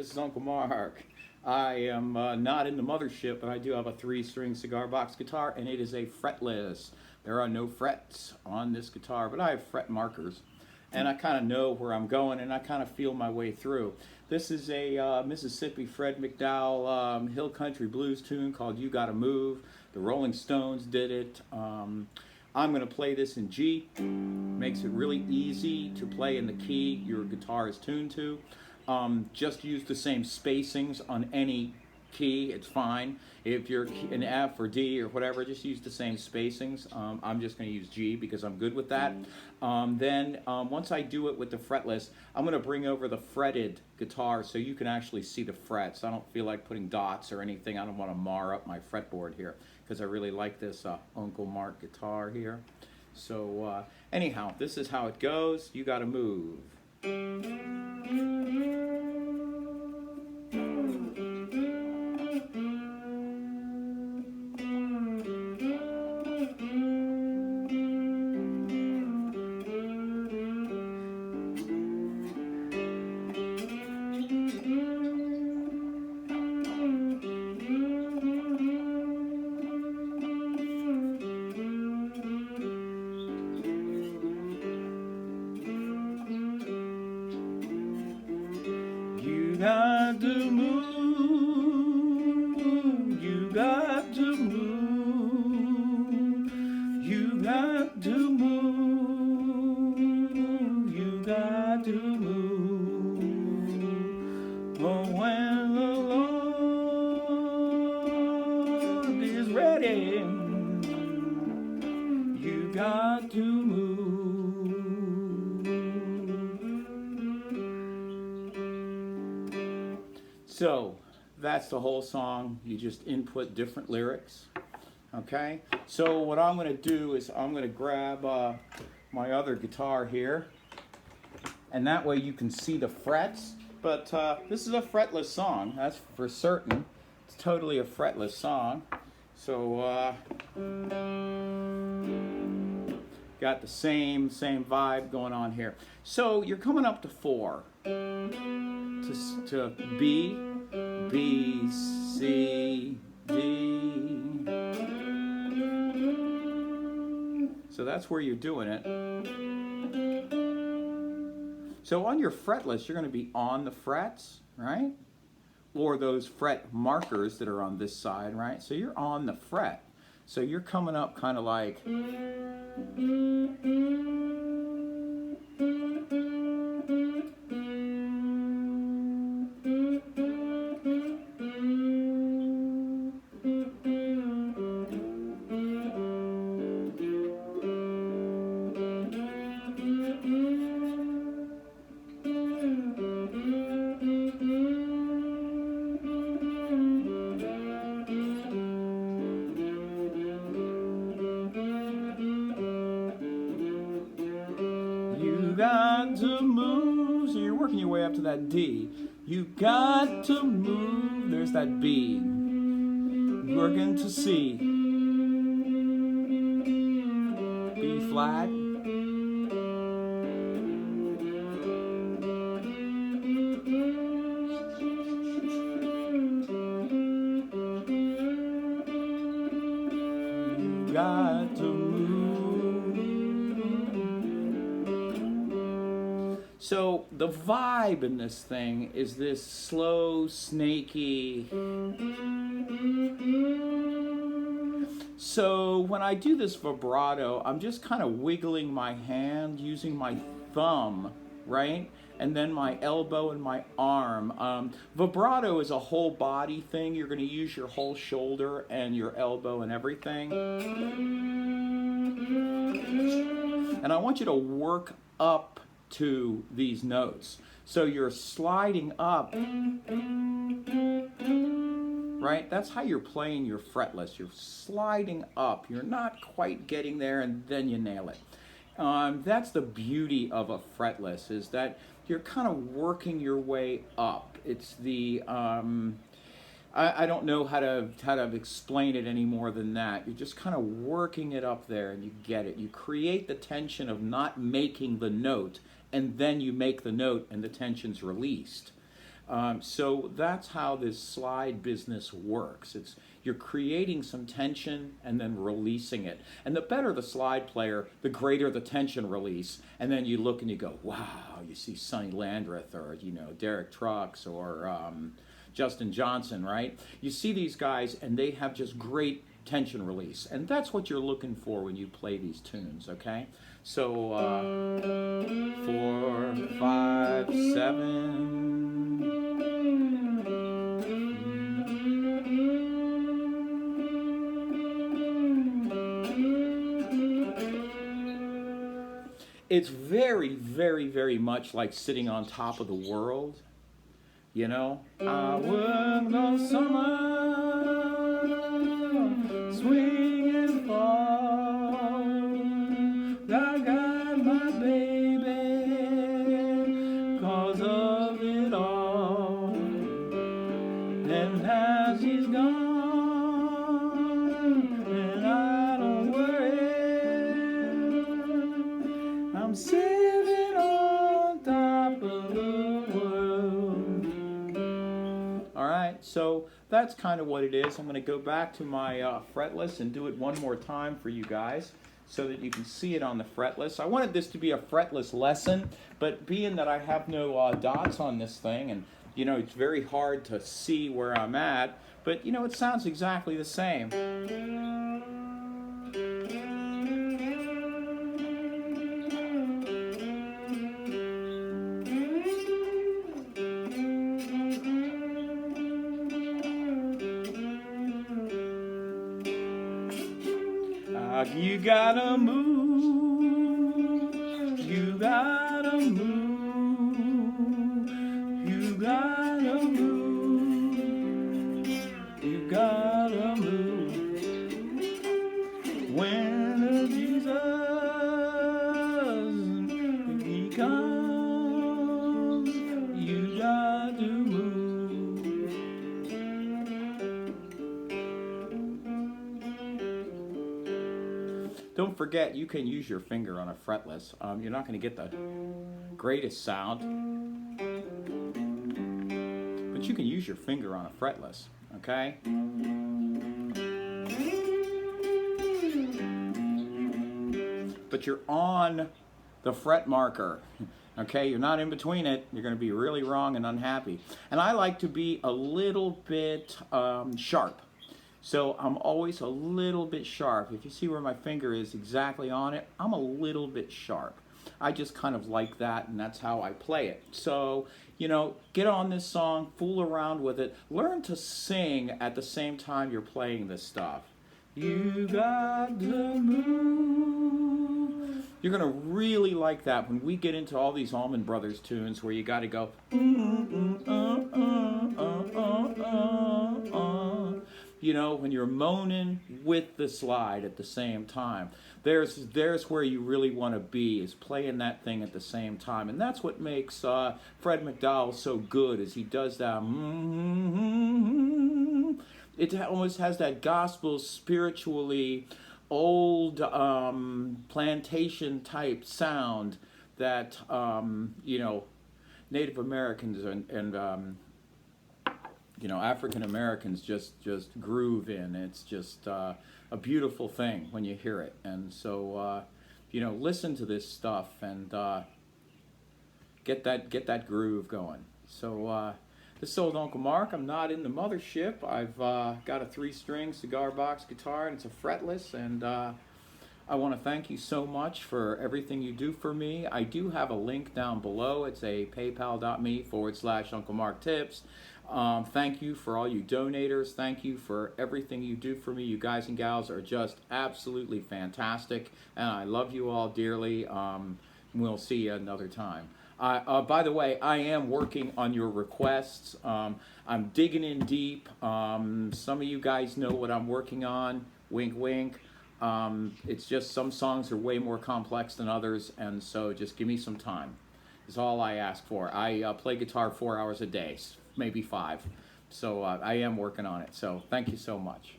this is Uncle Mark. I am not in the mothership, but I do have a 3-string cigar box guitar, and it is a fretless. There are no frets on this guitar, but I have fret markers, and I kind of know where I'm going, and I kind of feel my way through. This is a Mississippi Fred McDowell Hill Country Blues tune called You Gotta Move. The Rolling Stones did it. I'm going to play this in G. Makes it really easy to play in the key your guitar is tuned to. Just use the same spacings on any key, it's fine. If you're an F or D or whatever, just use the same spacings. I'm just going to use G because I'm good with that. Then once I do it with the fretless, I'm going to bring over the fretted guitar so you can actually see the frets. I don't feel like putting dots or anything. I don't want to mar up my fretboard here because I really like this Uncle Mark guitar here. So anyhow, this is how it goes. You gotta move. You got to move, you got to move, you got to move, you got to move. Oh, when the Lord is ready, you got to move. So that's the whole song. You just input different lyrics. Okay? So what I'm going to do is I'm going to grab my other guitar here. And that way you can see the frets. But this is a fretless song. That's for certain. It's totally a fretless song. So got the same vibe going on here. So you're coming up to 4. To B, B, C, D. So that's where you're doing it. So on your fretless, you're going to be on the frets, right? Or those fret markers that are on this side, right? So you're on the fret. So you're coming up kind of like... You got to move. So you're working your way up to that D. You got to move. There's that B. Working to C. B flat. You got to move. So the vibe in this thing is this slow, snaky. So when I do this vibrato, I'm just kind of wiggling my hand using my thumb, right? And then my elbow and my arm. Vibrato is a whole body thing. You're going to use your whole shoulder and your elbow and everything. And I want you to work up to these notes. So you're sliding up, right? That's how you're playing your fretless. You're sliding up. You're not quite getting there, and then you nail it. That's the beauty of a fretless, is that you're kind of working your way up. It's the I don't know how to explain it any more than that. You're just kind of working it up there, and you get it. You create the tension of not making the note, and then you make the note, and the tension's released. So that's how this slide business works. You're creating some tension and then releasing it. And the better the slide player, the greater the tension release. And then you look and you go, wow, you see Sonny Landreth or, Derek Trucks or Justin Johnson, right? You see these guys and they have just great tension release. And that's what you're looking for when you play these tunes, okay? So 4, 5, 7. It's very, very, very much like sitting on top of the world, I worked all summer, swing and fall, I got my baby, 'cause of it all, and now she's gone, and I don't worry, I'm sitting on top of the world. All right, so that's kind of what it is. I'm going to go back to my fretless and do it one more time for you guys so that you can see it on the fretless. I wanted this to be a fretless lesson, but being that I have no dots on this thing, and it's very hard to see where I'm at, but it sounds exactly the same. You gotta move, you gotta move, you gotta move, you gotta move. When Jesus, he comes, you got to move. Don't forget, you can use your finger on a fretless. You're not going to get the greatest sound, but you can use your finger on a fretless, okay? But you're on the fret marker, okay? You're not in between it. You're going to be really wrong and unhappy. And I like to be a little bit sharp. So I'm always a little bit sharp. If you see where my finger is exactly on it, I'm a little bit sharp. I just kind of like that, and that's how I play it. So, get on this song, fool around with it, learn to sing at the same time you're playing this stuff. You got to move. You're going to really like that when we get into all these Allman Brothers tunes where you got to go, when you're moaning with the slide at the same time. There's where you really want to be, is playing that thing at the same time. And that's what makes Fred McDowell so good, is he does that. It almost has that gospel, spiritually old plantation type sound that Native Americans and African Americans just groove in. It's just a beautiful thing when you hear it. And so listen to this stuff and get that groove going. So this is old Uncle Mark. I'm not in the mothership. I've got a 3-string cigar box guitar, and it's a fretless, and I want to thank you so much for everything you do for me. I do have a link down below. It's a paypal.me/Uncle Mark Tips. Thank you for all you donators. Thank you for everything you do for me. You guys and gals are just absolutely fantastic, and I love you all dearly. We'll see you another time. By the way, I am working on your requests. I'm digging in deep. Some of you guys know what I'm working on. Wink, wink. It's just some songs are way more complex than others, and so just give me some time. Is all I ask for. I play guitar 4 hours a day, maybe 5. So I am working on it. So thank you so much.